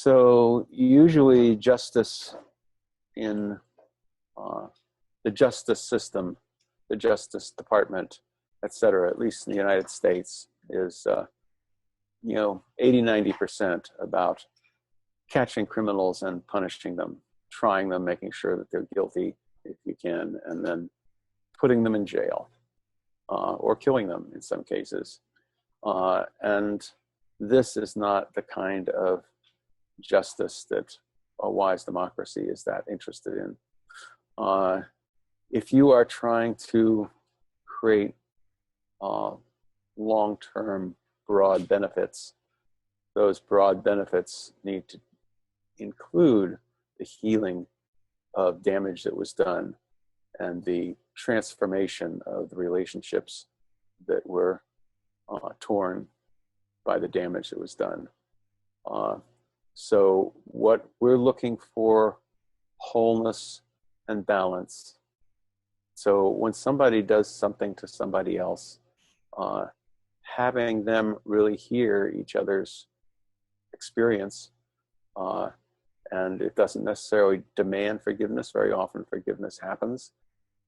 So usually justice in the justice system, the Justice Department, et cetera, at least in the United States, is 80–90% about catching criminals and punishing them, trying them, making sure that they're guilty if you can, and then putting them in jail or killing them in some cases. And this is not the kind of justice that a wise democracy is that interested in. If you are trying to create long-term broad benefits, those broad benefits need to include the healing of damage that was done and the transformation of the relationships that were torn by the damage that was done. So what we're looking for, wholeness and balance. So when somebody does something to somebody else, having them really hear each other's experience, and it doesn't necessarily demand forgiveness. Very often forgiveness happens,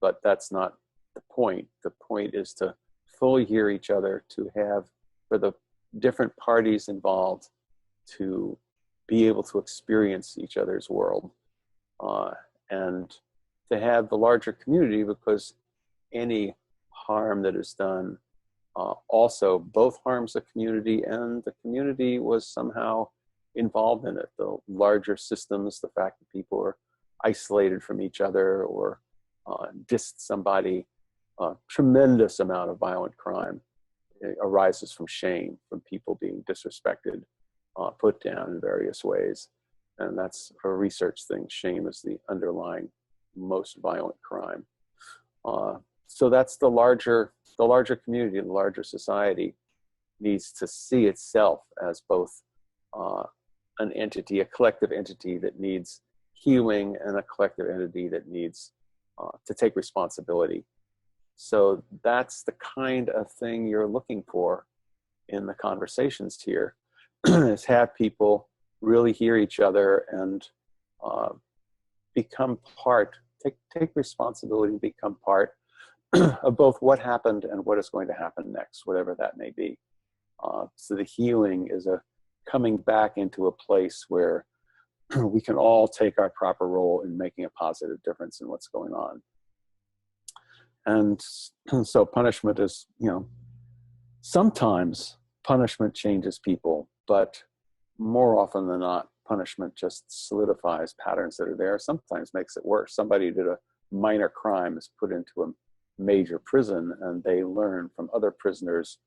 but that's not the point. The point is to fully hear each other, to have, for the different parties involved, to be able to experience each other's world, and to have the larger community, because any harm that is done also both harms the community, and the community was somehow involved in it. The larger systems, the fact that people are isolated from each other or dissed somebody, tremendous amount of violent crime arises from shame, from people being disrespected, put down in various ways. And that's a research thing. Shame is the underlying most violent crime. So that's the larger community, the larger society needs to see itself as both an entity, a collective entity that needs healing, and a collective entity that needs to take responsibility. So that's the kind of thing you're looking for in the conversations here, is have people really hear each other and become part, take responsibility, become part of both what happened and what is going to happen next, whatever that may be. So the healing is a coming back into a place where we can all take our proper role in making a positive difference in what's going on. And so punishment is, sometimes punishment changes people, but more often than not, punishment just solidifies patterns that are there, sometimes makes it worse. Somebody did a minor crime, is put into a major prison, and they learn from other prisoners,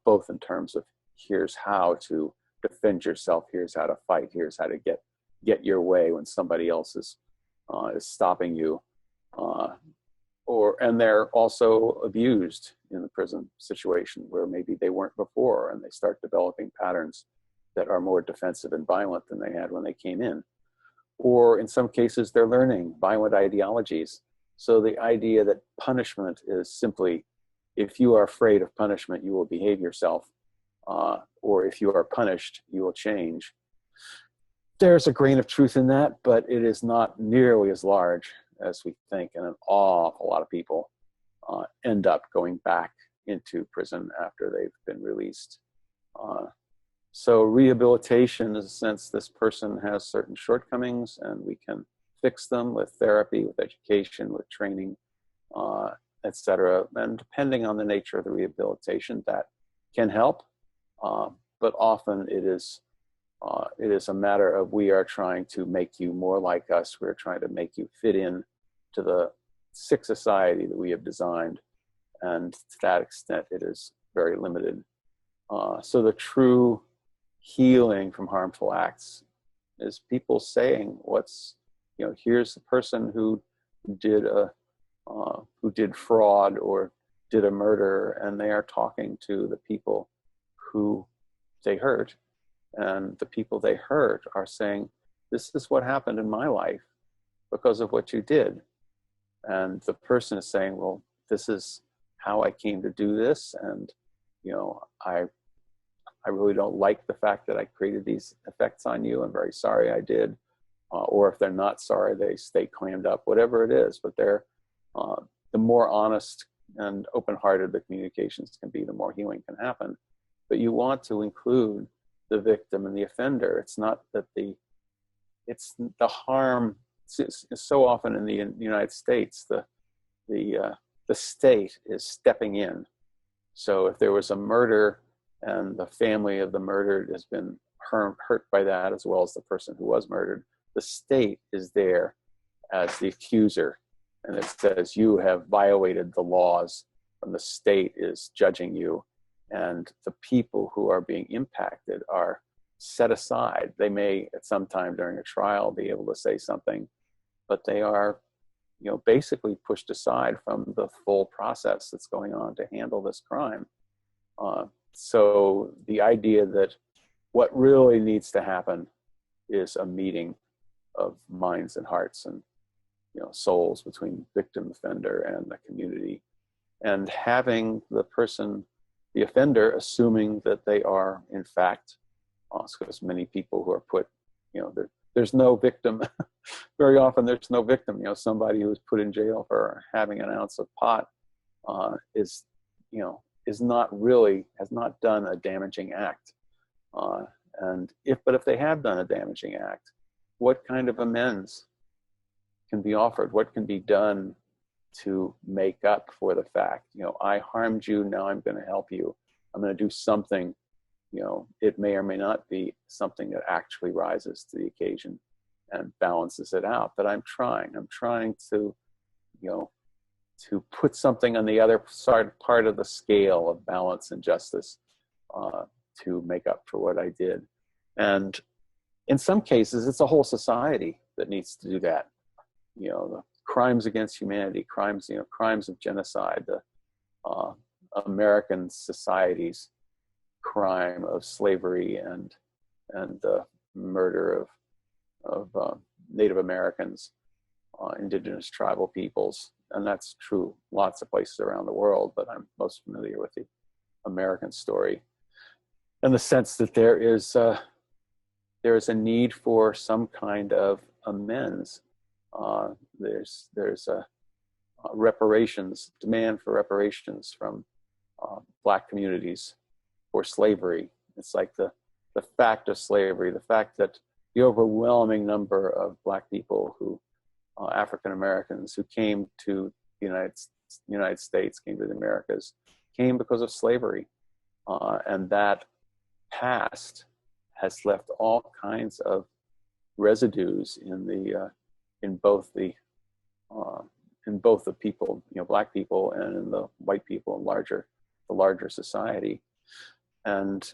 both in terms of here's how to defend yourself, here's how to fight, here's how to get your way when somebody else is stopping you. And they're also abused in the prison situation where maybe they weren't before, and they start developing patterns that are more defensive and violent than they had when they came in. Or in some cases, they're learning violent ideologies. So the idea that punishment is simply, if you are afraid of punishment, you will behave yourself, or if you are punished, you will change. There's a grain of truth in that, but it is not nearly as large as we think, and an awful lot of people end up going back into prison after they've been released. So rehabilitation is a sense this person has certain shortcomings, and we can fix them with therapy, with education, with training, etc. And depending on the nature of the rehabilitation, that can help. But often it is a matter of, we are trying to make you more like us. We're trying to make you fit in to the sick society that we have designed. And to that extent, it is very limited. So the true healing from harmful acts is people saying, here's the person who did fraud or did a murder, and they are talking to the people who they hurt. And the people they hurt are saying, this is what happened in my life because of what you did. And the person is saying, well, this is how I came to do this. And, I I really don't like the fact that I created these effects on you. I'm very sorry I did. Or if they're not sorry, they stay clammed up, whatever it is. But the more honest and open-hearted the communications can be, the more healing can happen. But you want to include the victim and the offender. It's not that it's the harm. So often in the United States, the state is stepping in. So if there was a murder and the family of the murdered has been hurt by that, as well as the person who was murdered, the state is there as the accuser, and it says you have violated the laws, and the state is judging you, and the people who are being impacted are set aside. They may at some time during a trial be able to say something, but they are, basically pushed aside from the full process that's going on to handle this crime. So the idea that what really needs to happen is a meeting of minds and hearts and souls between victim, offender, and the community, and having the offender, assuming that they are in fact, because many people who are put, there's no victim. Very often there's no victim. Somebody who's put in jail for having an ounce of pot has not done a damaging act. But if they have done a damaging act, what kind of amends can be offered? What can be done to make up for the fact, I harmed you, now I'm going to help you. I'm going to do something, it may or may not be something that actually rises to the occasion and balances it out, but I'm trying to, to put something on the other side, part of the scale of balance and justice, to make up for what I did. And in some cases, it's a whole society that needs to do that. The crimes against humanity, crimes of genocide, the American society's crime of slavery and the murder of Native Americans, indigenous tribal peoples, and that's true lots of places around the world, but I'm most familiar with the American story, and the sense that there is a need for some kind of amends. There's a demand for reparations from Black communities for slavery. It's like the fact of slavery, the fact that the overwhelming number of Black people African Americans who came to the United States, came to the Americas, came because of slavery. And that past has left all kinds of residues in both the people, Black people, and in the white people and the larger society. And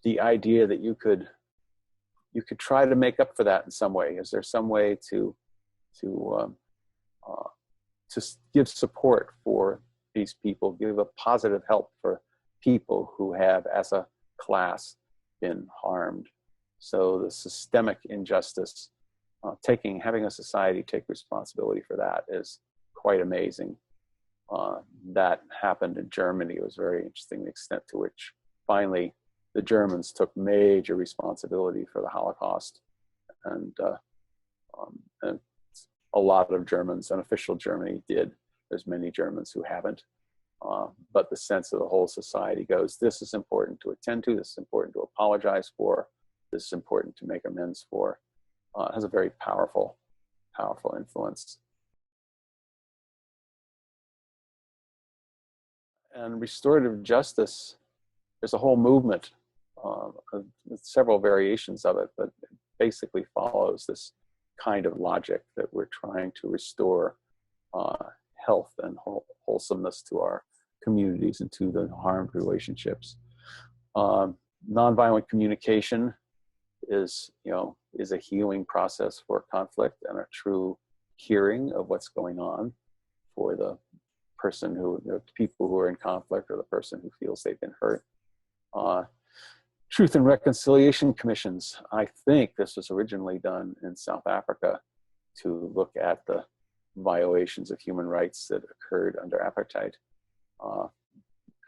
the idea that you could try to make up for that in some way. Is there some way to give support for these people, give a positive help for people who have, as a class, been harmed? So the systemic injustice, having a society take responsibility for that is quite amazing. That happened in Germany. It was very interesting, the extent to which finally the Germans took major responsibility for the Holocaust, and a lot of Germans, unofficial Germany, did. There's many Germans who haven't, but the sense of the whole society goes, this is important to attend to, this is important to apologize for, this is important to make amends for. It has a very powerful influence. And restorative justice, there's a whole movement, several variations of it, but it basically follows this kind of logic that we're trying to restore health and wholesomeness to our communities and to the harmed relationships. Nonviolent communication is a healing process for conflict and a true hearing of what's going on for the people who are in conflict, or the person who feels they've been hurt. Truth and Reconciliation Commissions. I think this was originally done in South Africa to look at the violations of human rights that occurred under apartheid.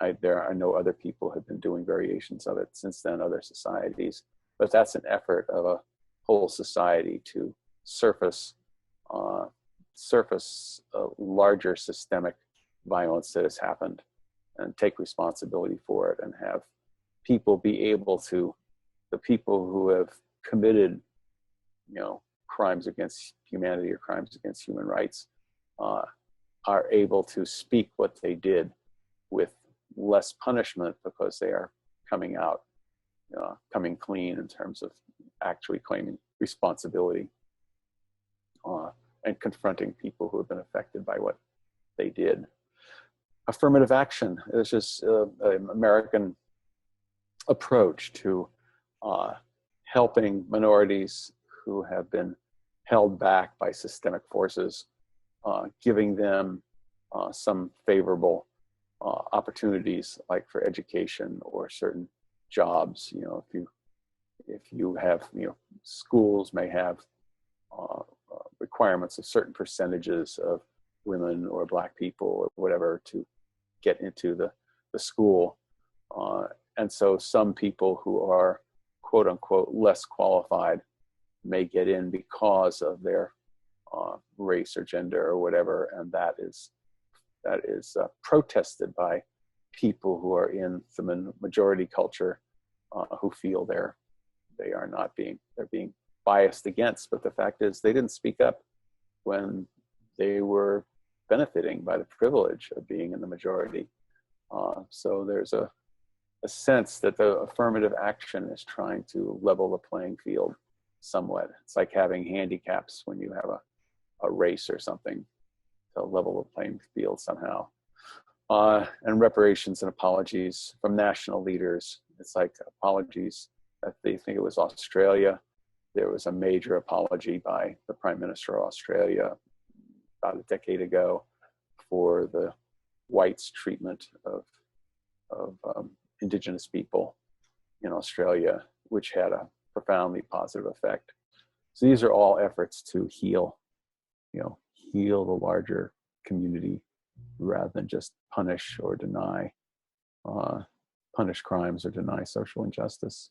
I know other people have been doing variations of it since then, other societies, but that's an effort of a whole society to surface a larger systemic violence that has happened and take responsibility for it, and have people be able to, the people who have committed, crimes against humanity or crimes against human rights, are able to speak what they did with less punishment, because they are coming out, coming clean in terms of actually claiming responsibility and confronting people who have been affected by what they did. Affirmative action is just an American approach to helping minorities who have been held back by systemic forces, giving them some favorable opportunities, like for education or certain jobs. If you have, schools may have requirements of certain percentages of women or Black people or whatever to get into the school. And so some people who are, quote unquote, less qualified may get in because of their race or gender or whatever, and that is protested by people who are in the majority culture, who feel they're being biased against. But the fact is, they didn't speak up when they were benefiting by the privilege of being in the majority. So there's a sense that the affirmative action is trying to level the playing field somewhat. It's like having handicaps when you have a race or something, to level the playing field somehow. And reparations and apologies from national leaders. It's like apologies. They think it was Australia. There was a major apology by the Prime Minister of Australia about a decade ago for the whites' treatment of Indigenous people in Australia, which had a profoundly positive effect. So these are all efforts to heal the larger community, rather than just punish or deny, punish crimes or deny social injustice.